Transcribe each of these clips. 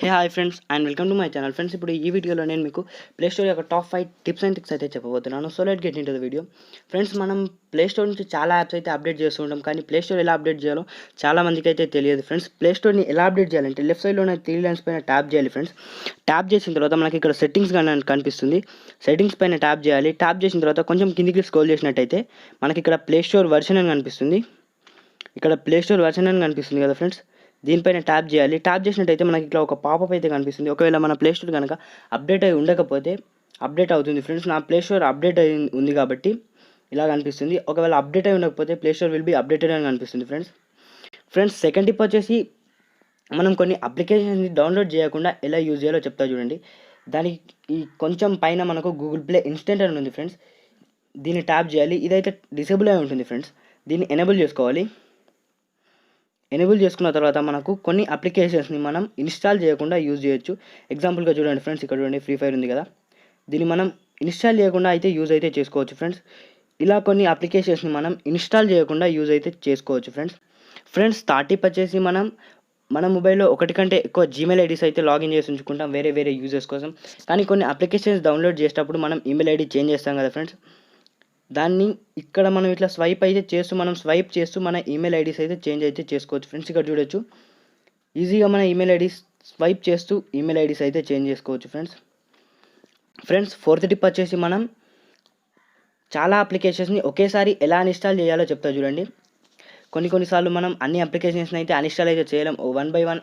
Hi friends and welcome to my channel. Friends, ఇప్పుడు ఈ వీడియోలో నేను మీకు ప్లే స్టోర్ యొక్క టాప్ 5 టిప్స్ అండ్ ట్రిక్స్ అయితే చెప్పబోతున్నాను. So let get into the video. Friends, మనం ప్లే స్టోర్ నుంచి చాలా యాప్స్ అయితే అప్డేట్ చేస్తూ ఉంటాం, కానీ ప్లే స్టోర్ ఎలా అప్డేట్ చేయాలో చాలా మందికి అయితే తెలియదు. ఫ్రెండ్స్, ప్లే స్టోర్ని ఎలా అప్డేట్ చేయాలంటే లెఫ్ట్ సైడ్లోనే 3 లైన్స్ పైన ట్యాప్ చేయాలి. ఫ్రెండ్స్, ట్యాప్ చేసిన తర్వాత మనకి ఇక్కడ సెట్టింగ్స్ కనిపిస్తుంది. సెట్టింగ్స్ పైన ట్యాప్ చేయాలి. ట్యాప్ చేసిన తర్వాత కొంచెం కిందికి స్క్రోల్ చేసినట్టయితే మనకి ఇక్కడ ప్లే స్టోర్ వర్షన్ అని కనిపిస్తుంది. ఇక్కడ ప్లే స్టోర్ వర్షన్ అని కనిపిస్తుంది కదా ఫ్రెండ్స్, దీనిపైన ట్యాప్ చేయాలి. ట్యాప్ చేసినట్టయితే మనకి ఇట్లా ఒక పాపప్ అయితే కనిపిస్తుంది. ఒకవేళ మన ప్లే స్టోర్ కనుక అప్డేట్ అయి ఉండకపోతే అప్డేట్ అవుతుంది. ఫ్రెండ్స్, నా ప్లే స్టోర్ అప్డేట్ అయి ఉంది కాబట్టి ఇలా కనిపిస్తుంది. ఒకవేళ అప్డేట్ అయి ఉండకపోతే play store will be updated అని కనిపిస్తుంది. ఫ్రెండ్స్ సెకండ్ టిప్ వచ్చేసి, మనం కొన్ని అప్లికేషన్స్ని డౌన్లోడ్ చేయకుండా ఎలా యూజ్ చేయాలో చెప్తా చూడండి. దానికి ఈ కొంచెం పైన మనకు గూగుల్ ప్లే ఇన్స్టెంట్ అని ఉంది ఫ్రెండ్స్, దీన్ని ట్యాప్ చేయాలి. ఇదైతే డిసేబుల్ అయి ఉంటుంది ఫ్రెండ్స్, దీన్ని ఎనేబుల్ చేసుకోవాలి. ఎనేబుల్ చేసుకున్న తర్వాత మనకు కొన్ని అప్లికేషన్స్ని మనం ఇన్స్టాల్ చేయకుండా యూజ్ చేయొచ్చు. ఎగ్జాంపుల్గా చూడండి ఫ్రెండ్స్, ఇక్కడ చూడండి ఫ్రీ ఫైర్ ఉంది కదా, దీన్ని మనం ఇన్స్టాల్ చేయకుండా అయితే యూజ్ అయితే చేసుకోవచ్చు. ఇలా కొన్ని అప్లికేషన్స్ని మనం ఇన్స్టాల్ చేయకుండా యూజ్ అయితే చేసుకోవచ్చు. ఫ్రెండ్స్ థర్డ్ టిప్ వచ్చేసి, మన మొబైల్లో ఒకటి కంటే ఎక్కువ జీమెయిల్ ఐడీస్ అయితే లాగిన్ చేసి ఉంచుకుంటాం వేరే యూజర్స్ కోసం. కానీ కొన్ని అప్లికేషన్స్ డౌన్లోడ్ చేసేటప్పుడు మనం ఈమెయిల్ ఐడి చేంజ్ చేస్తాం కదా ఫ్రెండ్స్, దాన్ని ఇక్కడ మనం ఇట్లా స్వైప్ చేస్తూ మన ఈమెయిల్ ఐడీస్ అయితే చేంజ్ అయితే చేసుకోవచ్చు. ఫ్రెండ్స్, ఇక్కడ చూడొచ్చు, ఈజీగా మన ఈమెయిల్ ఐడీస్ స్వైప్ చేస్తూ ఈమెయిల్ ఐడీస్ అయితే చేంజ్ చేసుకోవచ్చు. ఫ్రెండ్స్ ఫోర్త్ టిప్ వచ్చేసి, మనం చాలా అప్లికేషన్స్ని ఒకేసారి ఎలా అన్ఇన్స్టాల్ చేయాలో చెప్తా చూడండి. కొన్నిసార్లు మనం అన్ని అప్లికేషన్స్ని అయితే అన్ఇన్స్టాల్ అయితే చేయలేం. 1 by 1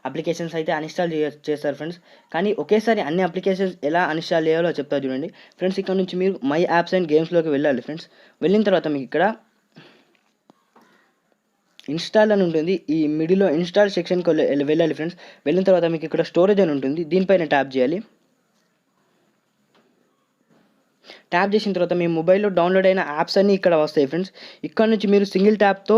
అప్లికేషన్స్ అయితే అన్ఇన్స్టాల్ చేస్తారు ఫ్రెండ్స్. కానీ ఒకేసారి అన్ని అప్లికేషన్స్ ఎలా అన్ఇన్స్టాల్ చేయాలో చెప్తా చూడండి. ఫ్రెండ్స్, ఇక్కడ నుంచి మీరు మై యాప్స్ అండ్ గేమ్స్లోకి వెళ్ళాలి. ఫ్రెండ్స్, వెళ్ళిన తర్వాత మీకు ఇక్కడ ఇన్స్టాల్ అని ఉంటుంది. ఈ మిడిల్లో ఇన్స్టాల్ సెక్షన్కి వెళ్ళాలి. ఫ్రెండ్స్, వెళ్ళిన తర్వాత మీకు ఇక్కడ స్టోరేజ్ అని ఉంటుంది, దీనిపైన ట్యాప్ చేయాలి. ట్యాప్ చేసిన తర్వాత మీ మొబైల్లో డౌన్లోడ్ అయిన యాప్స్ అన్నీ ఇక్కడ వస్తాయి. ఫ్రెండ్స్, ఇక్కడ నుంచి మీరు సింగిల్ ట్యాప్తో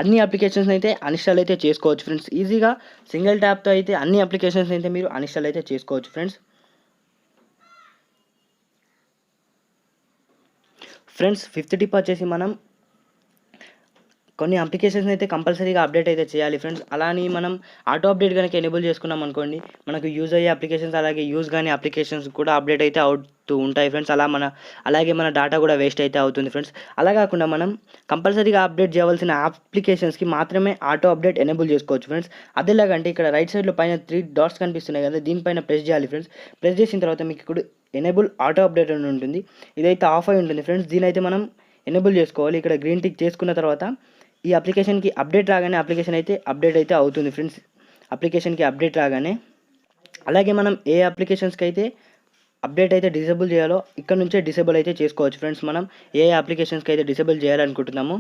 అన్ని అప్లికేషన్స్ అయితే అన్ఇన్స్టాల్ అయితే చేసుకోవచ్చు. ఫ్రెండ్స్, ఈజీగా సింగిల్ ట్యాప్తో అయితే అన్ని అప్లికేషన్స్ అయితే మీరు అన్ఇన్స్టాల్ అయితే చేసుకోవచ్చు. ఫ్రెండ్స్ ఫిఫ్త్ టిప్ వచ్చేసి, మనం కొన్ని అప్లికేషన్స్ అయితే కంపల్సరీగా అప్డేట్ అయితే చేయాలి. ఫ్రెండ్స్, అలా అని మనం ఆటో అప్డేట్ కనుక ఎనేబుల్ చేసుకున్నాం అనుకోండి, మనకు యూజ్ అయ్యే అప్లికేషన్స్ అలాగే యూజ్ కానీ అప్లికేషన్స్ కూడా అప్డేట్ అయితే అవుతూ ఉంటాయి. ఫ్రెండ్స్, అలాగే మన డేటా కూడా వేస్ట్ అయితే అవుతుంది. ఫ్రెండ్స్, అలా కాకుండా మనం కంపల్సరీగా అప్డేట్ చేయవలసిన అప్లికేషన్స్కి మాత్రమే ఆటో అప్డేట్ ఎనేబుల్ చేసుకోవచ్చు. ఫ్రెండ్స్, అదేలాగంటే ఇక్కడ రైట్ సైడ్లో పైన 3 డాట్స్ కనిపిస్తున్నాయి కదా, దీనిపైన ప్రెస్ చేయాలి. ఫ్రెండ్స్, ప్రెస్ చేసిన తర్వాత మీకు ఇక్కడ ఎనేబుల్ ఆటో అప్డేట్ అని ఉంటుంది, ఇదైతే ఆఫ్ అయి ఉంటుంది. ఫ్రెండ్స్, దీని అయితే మనం ఎనేబుల్ చేసుకోవాలి. ఇక్కడ గ్రీన్ టిక్ చేసుకున్న తర్వాత ఈ అప్లికేషన్కి అప్డేట్ రాగానే అప్లికేషన్ అయితే అప్డేట్ అయితే అవుతుంది. ఫ్రెండ్స్, అప్లికేషన్కి అప్డేట్ రాగానే, అలాగే మనం ఏ అప్లికేషన్స్కి అయితే అప్డేట్ అయితే డిసేబుల్ చేయాలో ఇక్కడ నుంచే డిసేబుల్ అయితే చేసుకోవచ్చు. ఫ్రెండ్స్, మనం ఏ అప్లికేషన్స్కి అయితే డిసేబుల్ చేయాలనుకుంటున్నాము.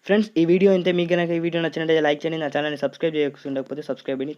ఫ్రెండ్స్, ఈ వీడియో ఇంతే. మీకు కనుక ఈ వీడియో నచ్చినట్లయితే లైక్ చేయండి, నా ఛానల్ని సబ్స్క్రైబ్ చేయకపోతే సబ్స్క్రైబ్ చేయండి.